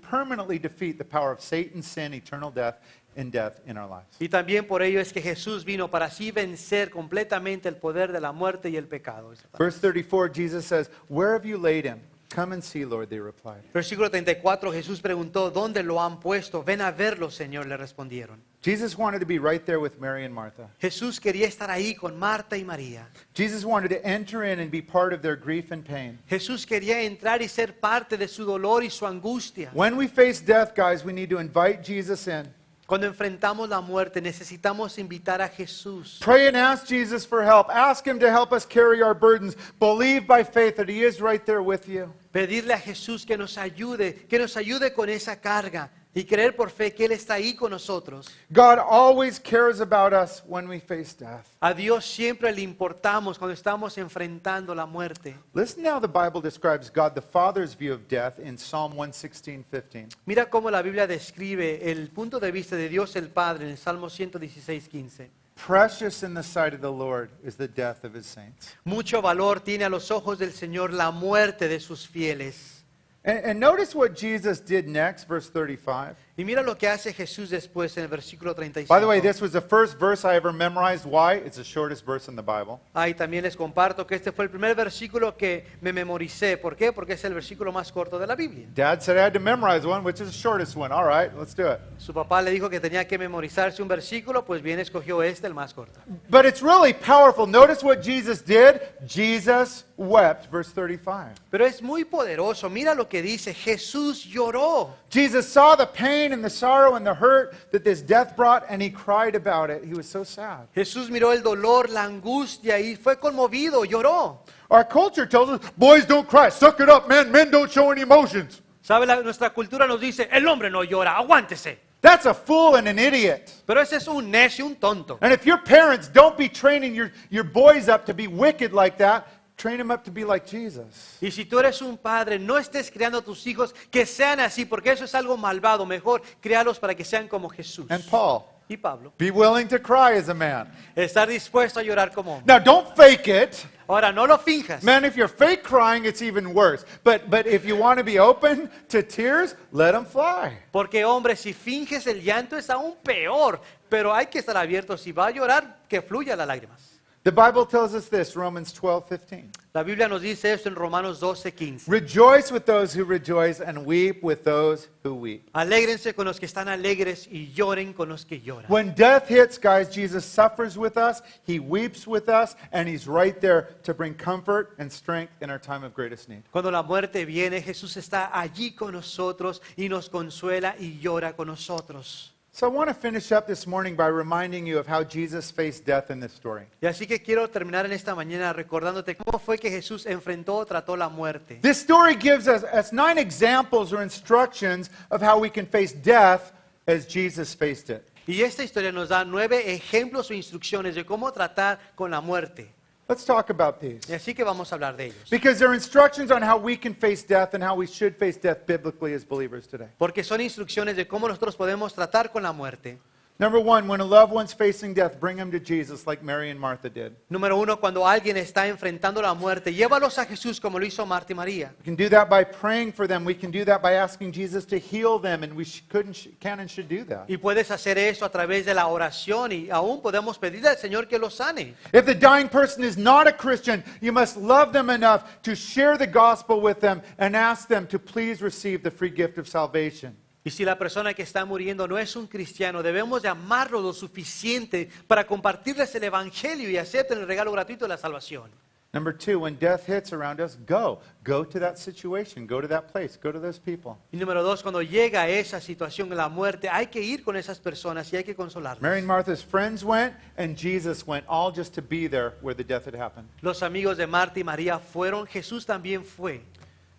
permanently defeat the power of Satan, sin, eternal death, and death in our lives. Y también por ello es que Jesús vino para así vencer completamente el poder de la muerte y el pecado. Verse 34, Jesus says, "Where have you laid him? Come and see, Lord," they replied. Versículo 34, Jesús preguntó, ¿dónde lo han puesto? Ven a verlo, Señor, le respondieron. Jesus wanted to be right there with Mary and Martha. Jesús quería estar ahí con Marta y María. Jesus wanted to enter in and be part of their grief and pain. Jesús quería entrar y ser parte de su dolor y su angustia. When we face death, guys, we need to invite Jesus in. Cuando enfrentamos la muerte, necesitamos invitar a Jesús. Pray and ask Jesus for help. Ask him to help us carry our burdens. Believe by faith that he is right there with you. Pedirle a Jesús que nos ayude con esa carga y creer por fe que Él está ahí con nosotros. God always cares about us when we face death. A Dios siempre le importamos cuando estamos enfrentando la muerte. Listen how the Bible describes God the Father's view of death in Psalm 116:15. Mira cómo la Biblia describe el punto de vista de Dios el Padre en el Salmo 116:15. Precious in the sight of the Lord is the death of his saints. Mucho valor tiene a los ojos del Señor la muerte de sus fieles. And notice what Jesus did next, verse 35. Y mira lo que hace Jesús después en el versículo 35. By the way, this was the first verse I ever memorized. Why? It's the shortest verse in the Bible. Y también les comparto que este fue el primer versículo que me memoricé. ¿Por qué? Porque es el versículo más corto de la Biblia. Dad said I had to memorize one, which is the shortest one. All right, let's do it. Su papá le dijo que tenía que memorizarse un versículo, pues bien escogió el más corto. But it's really powerful. Notice what Jesus did. Jesus wept, verse 35. Pero es muy poderoso. Mira lo que dice. Jesús lloró. Jesus saw the pain and the sorrow and the hurt that this death brought, and he cried about it. He was so sad. Jesús miró el dolor, la angustia y fue conmovido, lloró. Our culture tells us, boys don't cry. Suck it up, man. Men don't show any emotions. ¿Sabe? Nuestra cultura nos dice, el hombre no llora, aguántese. That's a fool and an idiot. Pero ese es un necio, un tonto. And if your parents don't be training your boys up to be wicked like that, train them up to be like Jesus. Y si tú eres un padre, no estés criando a tus hijos que sean así, porque eso es algo malvado. Mejor criarlos para que sean como Jesús. And Paul, Y Pablo, be willing to cry as a man. estar dispuesto a llorar como hombre. Now, don't fake it. Ahora, no lo finjas. Man, if you're fake crying, it's even worse. But if you want to be open to tears, let them fly. Porque, hombre, si finges el llanto es aún peor. Pero hay que estar abierto. Si va a llorar, que fluya las lágrimas. The Bible tells us this, Romans 12:15. La Biblia nos dice esto en Romanos 12:15. Rejoice with those who rejoice and weep with those who weep. Alégrense con los que están alegres y lloren con los que lloran. When death hits, guys, Jesus suffers with us, he weeps with us, and he's right there to bring comfort and strength in our time of greatest need. Cuando la muerte viene, Jesús está allí con nosotros y nos consuela y llora con nosotros. So I want to finish up this morning by reminding you of how Jesus faced death in this story. Y así que quiero terminar en esta mañana recordándote cómo fue que Jesús enfrentó o trató la muerte. This story gives us 9 examples or instructions of how we can face death as Jesus faced it. Y esta historia nos da 9 ejemplos o instrucciones de cómo tratar con la muerte. Let's talk about these. Y así que vamos a hablar de ellos. Because there are instructions on how we can face death and how we should face death biblically as believers today. Porque son instrucciones de cómo nosotros podemos tratar con la muerte. Number 1, when a loved one's facing death, bring them to Jesus like Mary and Martha did. Número 1, cuando alguien está enfrentando la muerte, llévalos a Jesús como lo hizo Marta y María. We can do that by praying for them. We can do that by asking Jesus to heal them, and we can and should do that. Y puedes hacer eso a través de la oración y aún podemos pedirle al Señor que los sane. If the dying person is not a Christian, you must love them enough to share the gospel with them and ask them to please receive the free gift of salvation. Y si la persona que está muriendo no es un cristiano, debemos de amarlo lo suficiente para compartirles el evangelio y acepten el regalo gratuito de la salvación. Number 2, when death hits around us, go. Go to that situation. Go to that place. Go to those people. Y número 2, cuando llega esa situación, la muerte, hay que ir con esas personas y hay que consolarlas. Mary and Martha's friends went, and Jesus went, all just to be there where the death had happened. Los amigos de Marta y María fueron, Jesús también fue.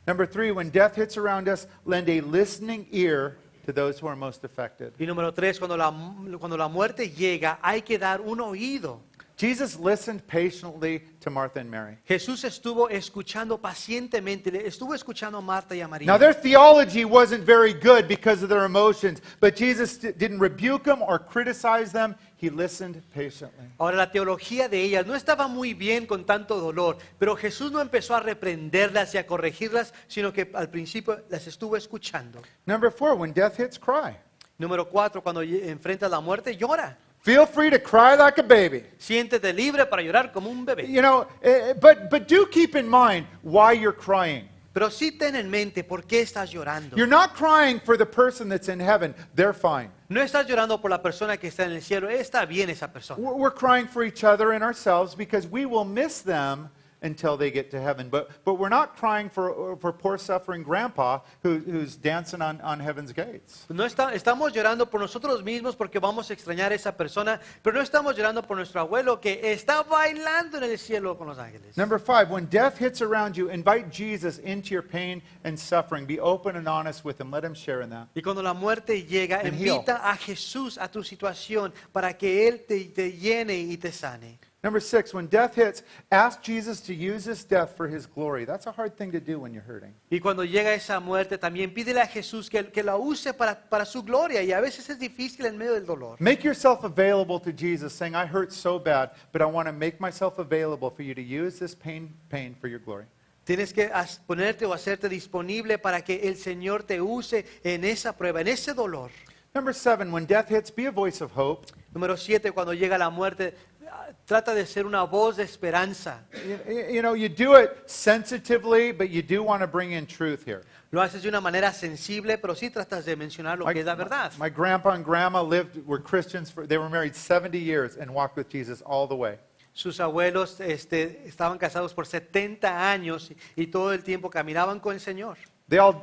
Number 3, when death hits around us, lend a listening ear to those who are most affected. Y número 3, cuando la muerte llega, hay que dar un oído. Jesus listened patiently to Martha and Mary. Jesús estuvo escuchando pacientemente, estuvo escuchando a Marta y a María. Now, their theology wasn't very good because of their emotions, but Jesus didn't rebuke them or criticize them. He listened patiently. Ahora, la teología de ellas no estaba muy bien con tanto dolor, pero Jesús no empezó a reprenderlas y a corregirlas, sino que al principio las estuvo escuchando. Number 4, when death hits, cry. Número 4, cuando enfrentas la muerte, llora. Feel free to cry like a baby. Siéntete libre para llorar como un bebé. You know, but do keep in mind why you're crying. Pero sí ten en mente por qué estás llorando. You're not crying for the person that's in heaven. They're fine. No estás llorando por la persona que está en el cielo. Está bien esa persona. We're crying for each other and ourselves because we will miss them until they get to heaven. But we're not crying for poor suffering grandpa who's dancing on heaven's gates. No estamos llorando por nosotros mismos porque vamos a extrañar a esa persona, pero no estamos llorando por nuestro abuelo que está bailando en el cielo con los ángeles. Number 5, when death hits around you, invite Jesus into your pain and suffering. Be open and honest with him. Let him share in that. Y cuando la muerte llega, And invita a Jesús a tu situación para que Él te llene y te sane. Number 6, when death hits, ask Jesus to use this death for his glory. That's a hard thing to do when you're hurting. Y cuando llega esa muerte, también pídele a Jesús que la use para su gloria. Y a veces es difícil en medio del dolor. Make yourself available to Jesus, saying, I hurt so bad, but I want to make myself available for you to use this pain for your glory. Tienes que ponerte o hacerte disponible para que el Señor te use en esa prueba, en ese dolor. Number 7, when death hits, be a voice of hope. Número 7, cuando llega la muerte, trata de ser una voz de esperanza. You know, you do it sensitively, but you do want to bring in truth here. Lo haces de una manera sensible, pero sí tratas de mencionar lo que es la verdad. My grandpa and grandma were Christians. They were married 70 years and walked with Jesus all the way. Sus abuelos estaban casados por 70 años y todo el tiempo caminaban con el Señor.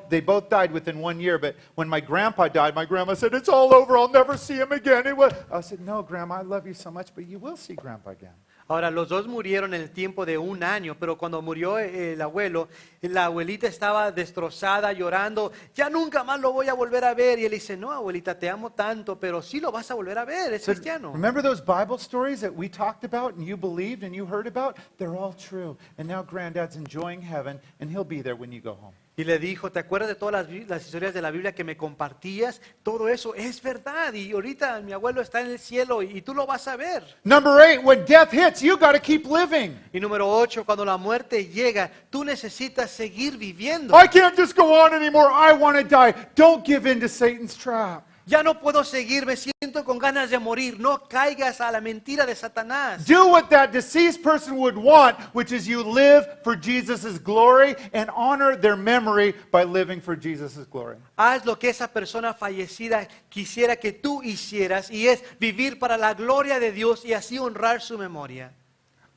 They both died within 1 year, but when my grandpa died, my grandma said, it's all over, I'll never see him again. I said, no, Grandma, I love you so much, but you will see Grandpa again. Ahora, los dos murieron en el tiempo de 1 año, pero cuando murió el abuelo, la abuelita estaba destrozada, llorando, ya nunca más lo voy a volver a ver. Y él dice, no, abuelita, te amo tanto, pero sí lo vas a volver a ver, es So, cristiano. remember those Bible stories that we talked about and you believed and you heard about? They're all true. And now Granddad's enjoying heaven and he'll be there when you go home. Y le dijo, ¿te acuerdas de todas las historias de la Biblia que me compartías? Todo eso es verdad. Y ahorita mi abuelo está en el cielo y tú lo vas a ver. Number 8, when death hits, you got to keep living. Y número 8, cuando la muerte llega, tú necesitas seguir viviendo. I can't just go on anymore. I want to die. Don't give in to Satan's trap. Ya no puedo seguir, me siento con ganas de morir. No caigas a la mentira de Satanás. Do what that deceased person would want, which is you live for Jesus' glory and honor their memory by living for Jesus' glory. Haz lo que esa persona fallecida quisiera que tú hicieras, y es vivir para la gloria de Dios y así honrar su memoria.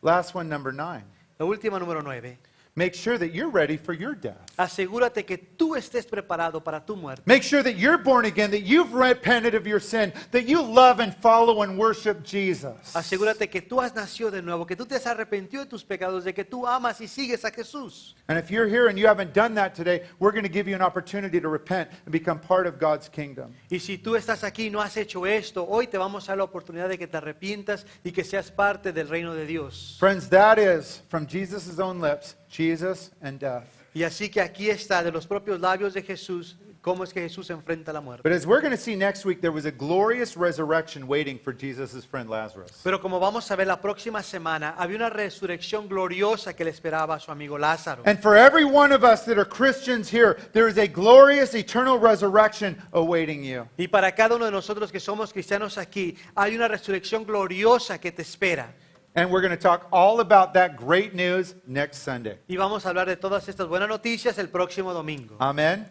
Last one, number 9. La última, número 9. Make sure that you're ready for your death. Asegúrate que tú estés preparado para tu muerte. Make sure that you're born again, that you've repented of your sin, that you love and follow and worship Jesus. Asegúrate que tú has nacido de nuevo, que tú te has arrepentido de tus pecados, de que tú amas y sigues a Jesús. And if you're here and you haven't done that today, we're going to give you an opportunity to repent and become part of God's kingdom. Y si tú estás aquí y no has hecho esto, hoy te vamos a dar la oportunidad de que te arrepientas y que seas parte del reino de Dios. Friends, that is, from Jesus' own lips, Jesus and death. Y así que aquí está, de los propios labios de Jesús, cómo es que Jesús enfrenta la muerte. But as we're going to see next week, there was a glorious resurrection waiting for Jesus' friend Lazarus. Pero como vamos a ver la próxima semana, había una resurrección gloriosa que le esperaba a su amigo Lázaro. And for every one of us that are Christians here, there is a glorious eternal resurrection awaiting you. Y para cada uno de nosotros que somos cristianos aquí, hay una resurrección gloriosa que te espera. And we're going to talk all about that great news next Sunday. Y vamos a hablar de todas estas buenas noticias el próximo domingo. Amen?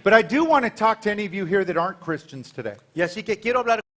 But I do want to talk to any of you here that aren't Christians today. Y así que quiero hablar